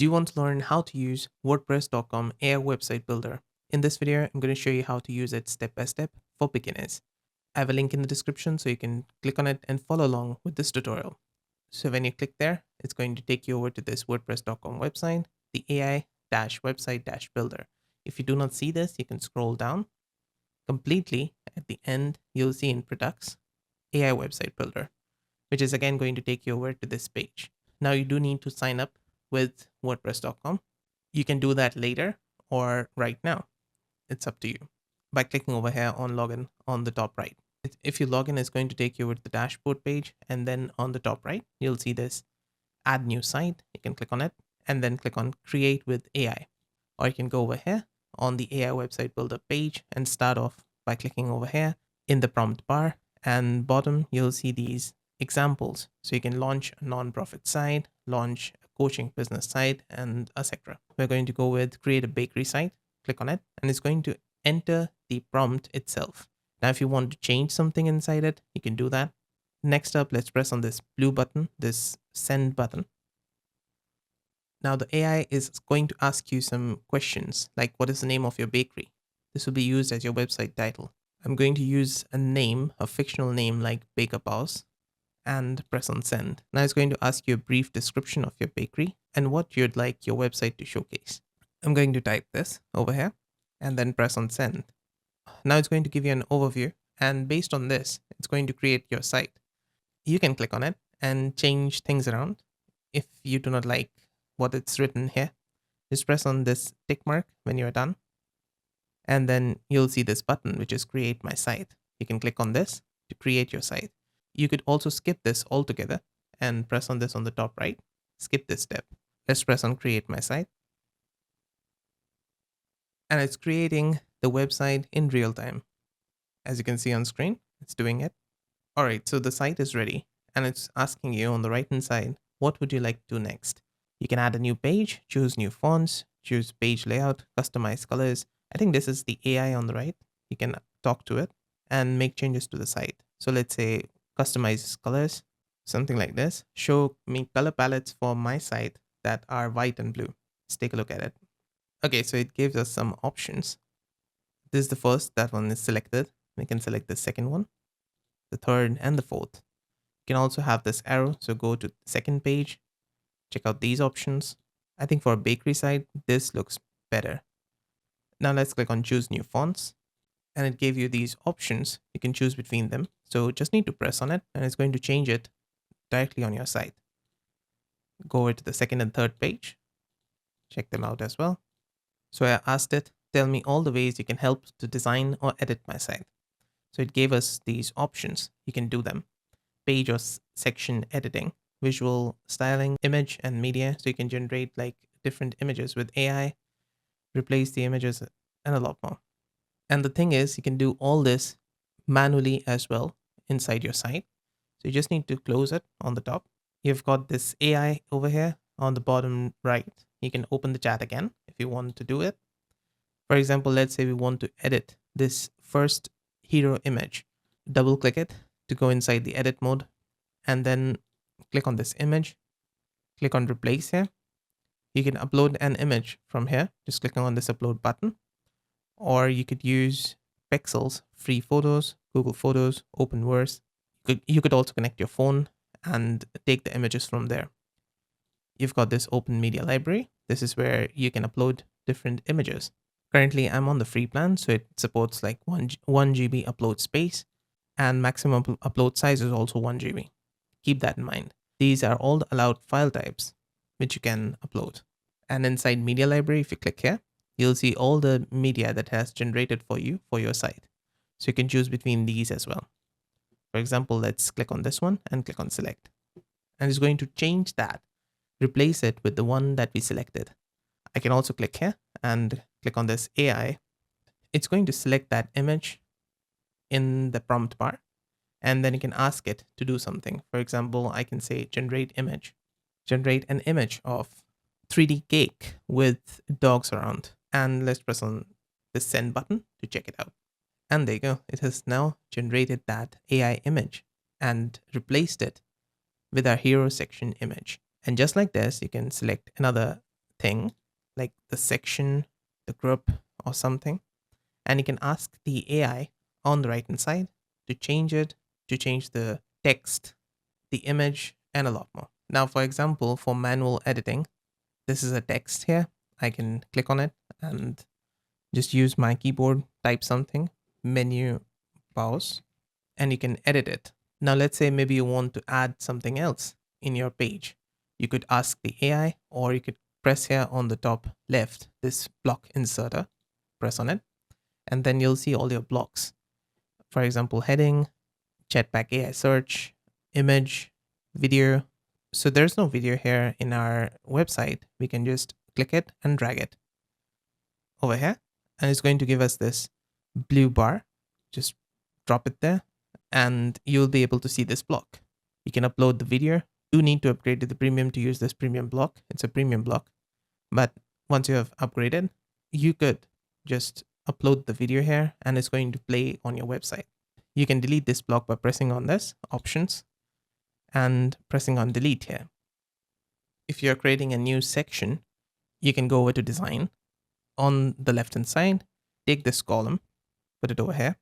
Do you want to learn how to use WordPress.com AI website builder? In this video, I'm going to show you how to use it step by step for beginners. I have a link in the description so you can click on it and follow along with this tutorial. So when you click there, it's going to take you over to this WordPress.com website, the AI-website-builder. If you do not see this, you can scroll down. Completely at the end, you'll see in products, AI website builder, which is again going to take you over to this page. Now you do need to sign up with WordPress.com. You can do that later or right now. It's up to you by clicking over here on login on the top right. If you log in, it's going to take you over to the dashboard page, and then on the top right, you'll see this add new site. You can click on it and then click on create with AI, or you can go over here on the AI website builder page and start off by clicking over here in the prompt bar, and bottom you'll see these examples. So you can launch a non-profit site, launch a coaching business site, and etc. We're going to go with create a bakery site. Click on it and it's going to enter the prompt itself. Now, if you want to change something inside it, you can do that. Next up, let's press on this blue button, this send button. Now the AI is going to ask you some questions like what is the name of your bakery? This will be used as your website title. I'm going to use a name, a fictional name like Baker Paws, and press on send. Now it's going to ask you a brief description of your bakery and what you'd like your website to showcase. I'm going to type this over here and then press on send. Now it's going to give you an overview, and based on this, it's going to create your site. You can click on it and change things around. If you do not like what it's written here, just press on this tick mark when you're done. And then you'll see this button, which is create my site. You can click on this to create your site. You could also skip this altogether and press on this on the top right. Skip this step. Let's press on create my site. And it's creating the website in real time. As you can see on screen, it's doing it. All right, so the site is ready and it's asking you on the right hand side, what would you like to do next? You can add a new page, choose new fonts, choose page layout, customize colors. I think this is the AI on the right. You can talk to it and make changes to the site. So let's say customize colors, something like this. Show me color palettes for my site that are white and blue. Let's take a look at it. Okay, so it gives us some options. This is the first, that one is selected. We can select the second one, the third, and the fourth. You can also have this arrow, so go to the second page, check out these options. I think for a bakery site, this looks better. Now let's click on choose new fonts, and it gave you these options. You can choose between them. So just need to press on it and it's going to change it directly on your site. Go over to the second and third page, check them out as well. So I asked it, tell me all the ways you can help to design or edit my site. So it gave us these options. You can do them. Page or section editing, visual styling, image and media. So you can generate like different images with AI, replace the images, and a lot more. And the thing is, you can do all this manually as well inside your site. So you just need to close it on the top. You've got this AI over here on the bottom right. You can open the chat again if you want to do it. For example, let's say we want to edit this first hero image. Double click it to go inside the edit mode and then click on this image. Click on replace here. You can upload an image from here, just clicking on this upload button. Or you could use Pexels, Free Photos, Google Photos, Openverse. You could also connect your phone and take the images from there. You've got this Open Media Library. This is where you can upload different images. Currently, I'm on the free plan, so it supports like 1 GB upload space, and maximum upload size is also 1 GB. Keep that in mind. These are all the allowed file types which you can upload. And inside Media Library, if you click here, you'll see all the media that has generated for you for your site. So you can choose between these as well. For example, let's click on this one and click on select. And it's going to change that, replace it with the one that we selected. I can also click here and click on this AI. It's going to select that image in the prompt bar, and then you can ask it to do something. For example, I can say generate image. Generate an image of 3D cake with dogs around. And let's press on the send button to check it out. And there you go. It has now generated that AI image and replaced it with our hero section image. And just like this, you can select another thing, like the section, the group, or something. And you can ask the AI on the right hand side to change it, to change the text, the image, and a lot more. Now, for example, for manual editing, this is a text here. I can click on it and just use my keyboard, type something, menu, pause, and you can edit it. Now, let's say maybe you want to add something else in your page. You could ask the AI, or you could press here on the top left, this block inserter, press on it, and then you'll see all your blocks. For example, heading, Jetpack AI search, image, video. So there's no video here in our website. We can just click it and drag it over here, and it's going to give us this blue bar. Just drop it there, and you'll be able to see this block. You can upload the video. You need to upgrade to the premium to use this premium block. It's a premium block. But once you have upgraded, you could just upload the video here, and it's going to play on your website. You can delete this block by pressing on this options and pressing on delete here. If you're creating a new section, you can go over to design. On the left hand side, take this column, put it over here.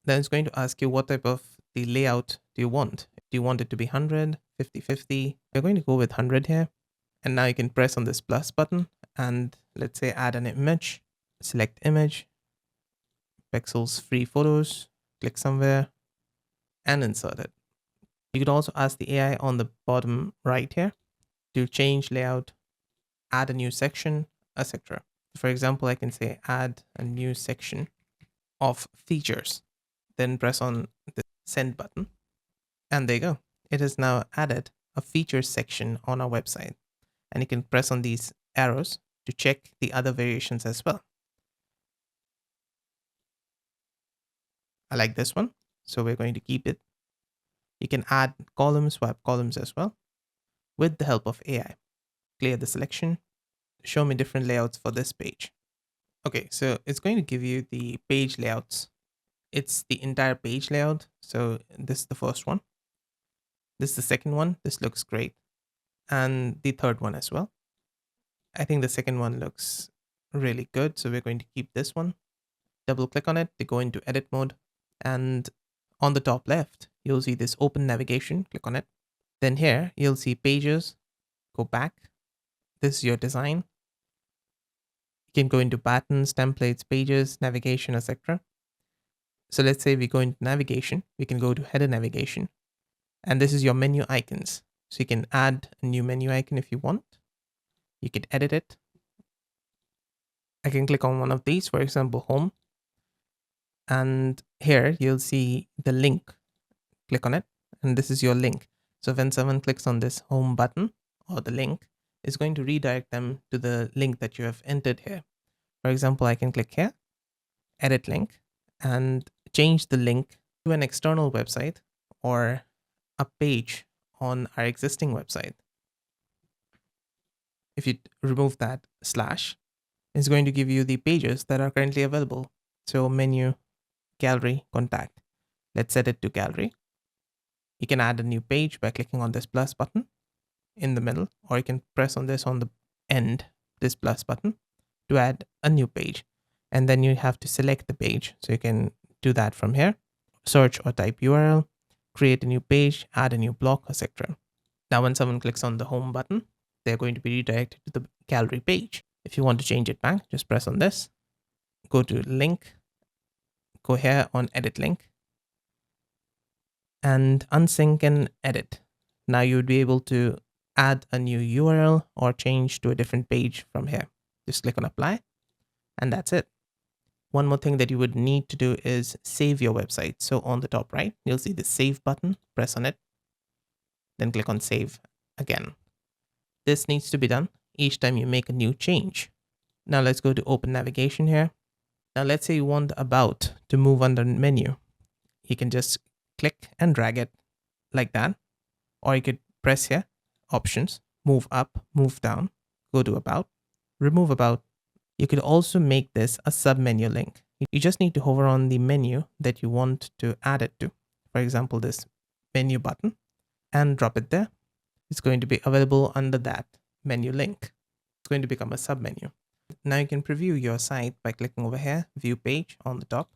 Then it's going to ask you what type of the layout do you want. Do you want it to be 100, 50, 50? You're going to go with 100 here. And now you can press on this plus button and let's say add an image, select image, pixels free photos, click somewhere and insert it. You could also ask the AI on the bottom right here to change layout, add a new section, etc. For example, I can say add a new section of features, then press on the send button. And there you go. It has now added a features section on our website. And you can press on these arrows to check the other variations as well. I like this one, so we're going to keep it. You can add columns, swap columns as well with the help of AI. Clear the selection, show me different layouts for this page. Okay, so it's going to give you the page layouts. It's the entire page layout. So this is the first one. This is the second one. This looks great. And the third one as well. I think the second one looks really good. So we're going to keep this one. Double click on it to go into edit mode. And on the top left, you'll see this open navigation. Click on it. Then here, you'll see pages. Go back. This is your design. You can go into patterns, templates, pages, navigation, etc. So let's say we go into navigation. We can go to header navigation. And this is your menu icons. So you can add a new menu icon if you want. You can edit it. I can click on one of these, for example, home. And here you'll see the link. Click on it. And this is your link. So when someone clicks on this home button or the link, it's going to redirect them to the link that you have entered here. For example, I can click here, edit link, and change the link to an external website or a page on our existing website. If you remove that slash, it's going to give you the pages that are currently available. So menu, gallery, contact. Let's set it to gallery. You can add a new page by clicking on this plus button in the middle, or you can press on this on the end, this plus button, to add a new page. And then you have to select the page. So you can do that from here, search or type URL, create a new page, add a new block, etc. Now, when someone clicks on the home button, they're going to be redirected to the gallery page. If you want to change it back, just press on this, go to link, go here on edit link, and unsync and edit. Now you would be able to add a new URL or change to a different page from here. Just click on apply, and that's it. One more thing that you would need to do is save your website. So on the top right, you'll see the save button, press on it, then click on save again. This needs to be done each time you make a new change. Now let's go to open navigation here. Now let's say you want about to move under menu. You can just click and drag it like that. Or you could press here, options, move up, move down, go to about, remove about. You could also make this a sub-menu link. You just need to hover on the menu that you want to add it to. For example, this menu button, and drop it there. It's going to be available under that menu link. It's going to become a submenu. Now you can preview your site by clicking over here, view page on the top,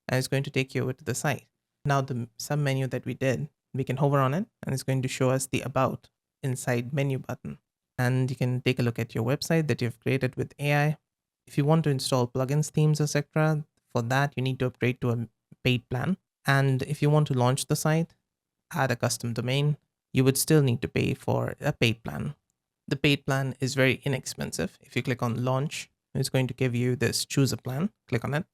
and it's going to take you over to the site. Now the submenu that we did, we can hover on it and it's going to show us the about inside menu button. And you can take a look at your website that you've created with AI. If you want to install plugins, themes, etc., for that you need to upgrade to a paid plan. And if you want to launch the site, add a custom domain, you would still need to pay for a paid plan. The paid plan is very inexpensive. If you click on launch, it's going to give you this choose a plan, click on it.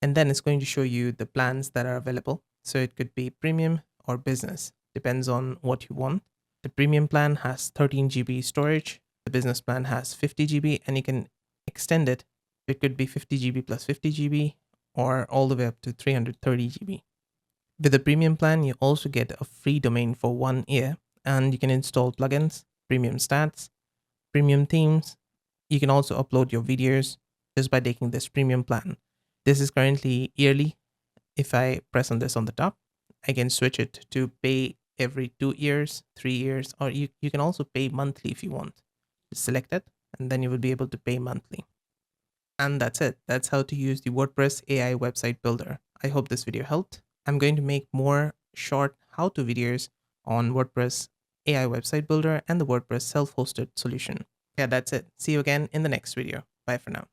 And then it's going to show you the plans that are available. So it could be premium or business, depends on what you want. The premium plan has 13 GB storage. The business plan has 50 GB and you can extend it. It could be 50 GB plus 50 GB or all the way up to 330 GB. With the premium plan, you also get a free domain for 1 year and you can install plugins, premium stats, premium themes. You can also upload your videos just by taking this premium plan. This is currently yearly. If I press on this on the top, I can switch it to pay every 2 years, 3 years, or you can also pay monthly if you want. Just select it and then you will be able to pay monthly. And that's it. That's how to use the WordPress AI website builder. I hope this video helped. I'm going to make more short how-to videos on WordPress AI website builder and the WordPress self-hosted solution. Yeah, that's it. See you again in the next video. Bye for now.